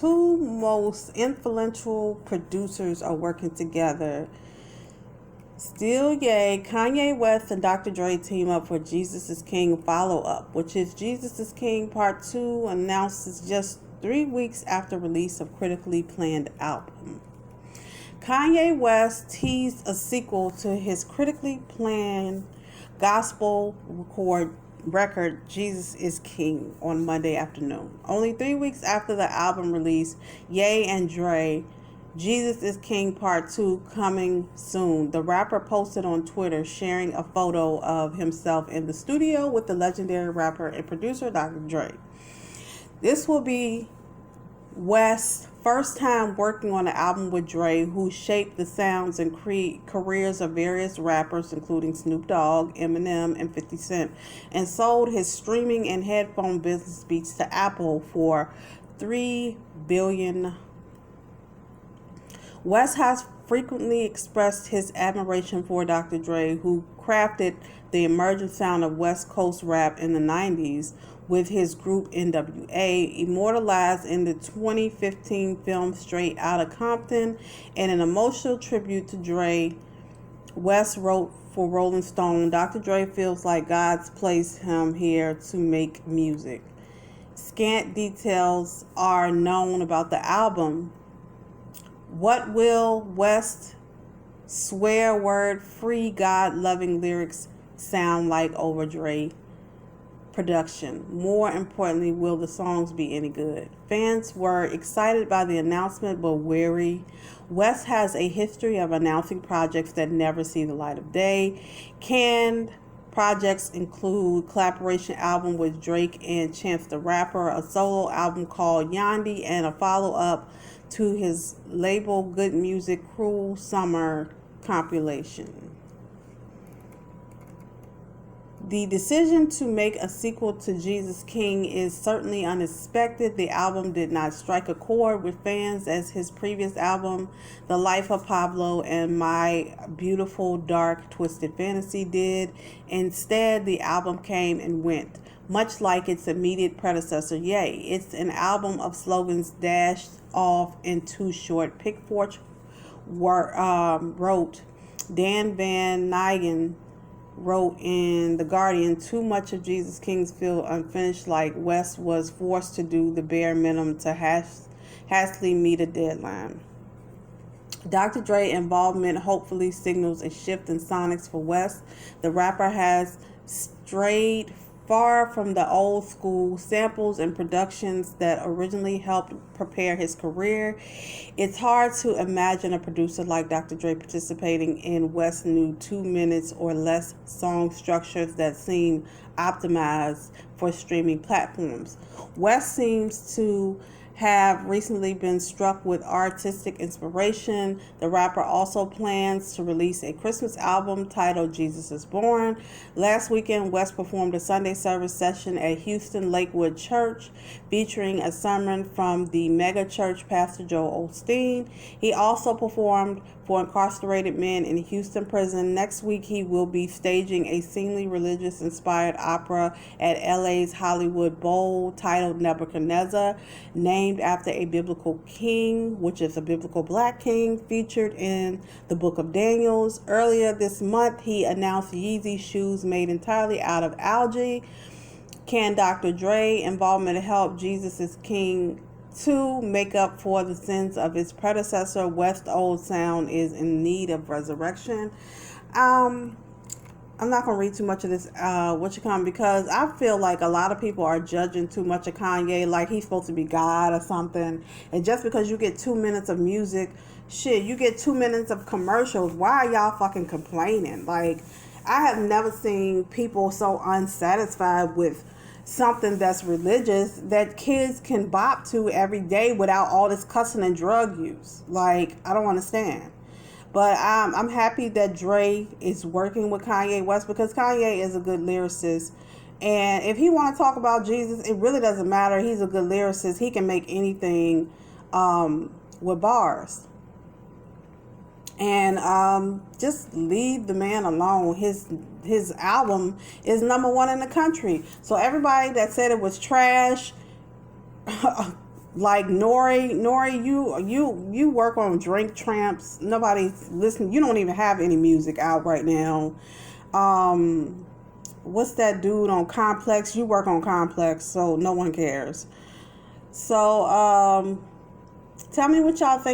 Two most influential producers are working together. Still Yay, Kanye West and Dr. Dre team up for Jesus is King follow up, which is Jesus is King Part 2, announces just 3 weeks after release of critically planned album. Kanye West teased a sequel to his critically planned gospel record Jesus is King on Monday afternoon. Only 3 weeks after the album release, Ye and Dre, Jesus is King Part 2 coming soon. The rapper posted on Twitter sharing a photo of himself in the studio with the legendary rapper and producer Dr. Dre. This will be West's first time working on an album with Dre, who shaped the sounds and careers of various rappers, including Snoop Dogg, Eminem, and 50 Cent, and sold his streaming and headphone business Beats to Apple for $3 billion. West has frequently expressed his admiration for Dr. Dre, who crafted the emergent sound of West Coast rap in the 90s with his group NWA, immortalized in the 2015 film Straight Outta Compton. In an emotional tribute to Dre, West wrote for Rolling Stone, Dr. Dre feels like God's placed him here to make music. Scant details are known about the album. What will West swear word free God loving lyrics sound like over Dre production? More importantly, will the songs be any good? Fans were excited by the announcement but wary. West has a history of announcing projects that never see the light of day. Canned projects include collaboration album with Drake and Chance the Rapper, a solo album called Yandi, and a follow-up to his label Good Music Cruel Summer compilation. The decision to make a sequel to Jesus King is certainly unexpected. The album did not strike a chord with fans as his previous album, The Life of Pablo and My Beautiful Dark Twisted Fantasy did. Instead, the album came and went, much like its immediate predecessor, Ye. It's an album of slogans dashed off in too short. Pickforge wrote, Dan Van Nigen wrote in The Guardian, too much of Jesus King's feel unfinished, like West was forced to do the bare minimum to hastily meet a deadline. Dr. Dre involvement hopefully signals a shift in sonics for West. The rapper has strayed far from the old school samples and productions that originally helped prepare his career. It's hard to imagine a producer like Dr. Dre participating in West's new 2 minutes or less song structures that seem optimized for streaming platforms. West seems to have recently been struck with artistic inspiration. The rapper also plans to release a Christmas album titled Jesus is Born. Last weekend, West performed a Sunday service session at Houston Lakewood Church featuring a sermon from the mega church pastor Joel Osteen. He also performed for incarcerated men in Houston prison. Next week, he will be staging a seemingly religious-inspired opera at LA's Hollywood Bowl titled Nebuchadnezzar, named after a biblical king, which is a biblical black king featured in the book of Daniel. Earlier this month, he announced Yeezy shoes made entirely out of algae. Can Dr. Dre involvement help Jesus is King to make up for the sins of his predecessor? West's old sound is in need of resurrection. I'm not going to read too much of this, because I feel like a lot of people are judging too much of Kanye, like he's supposed to be God or something. And just because you get 2 minutes of music, shit, you get 2 minutes of commercials. Why are y'all fucking complaining? Like, I have never seen people so unsatisfied with something that's religious that kids can bop to every day without all this cussing and drug use. Like, I don't understand. But I'm happy that Dre is working with Kanye West, because Kanye is a good lyricist. And if he want to talk about Jesus, it really doesn't matter. He's a good lyricist. He can make anything with bars. And just leave the man alone. His album is #1 in the country. So everybody that said it was trash, Like Nori, you work on Drink Tramps. Nobody's listening. You don't even have any music out right now. What's that dude on Complex? You work on Complex, so no one cares. So tell me what y'all think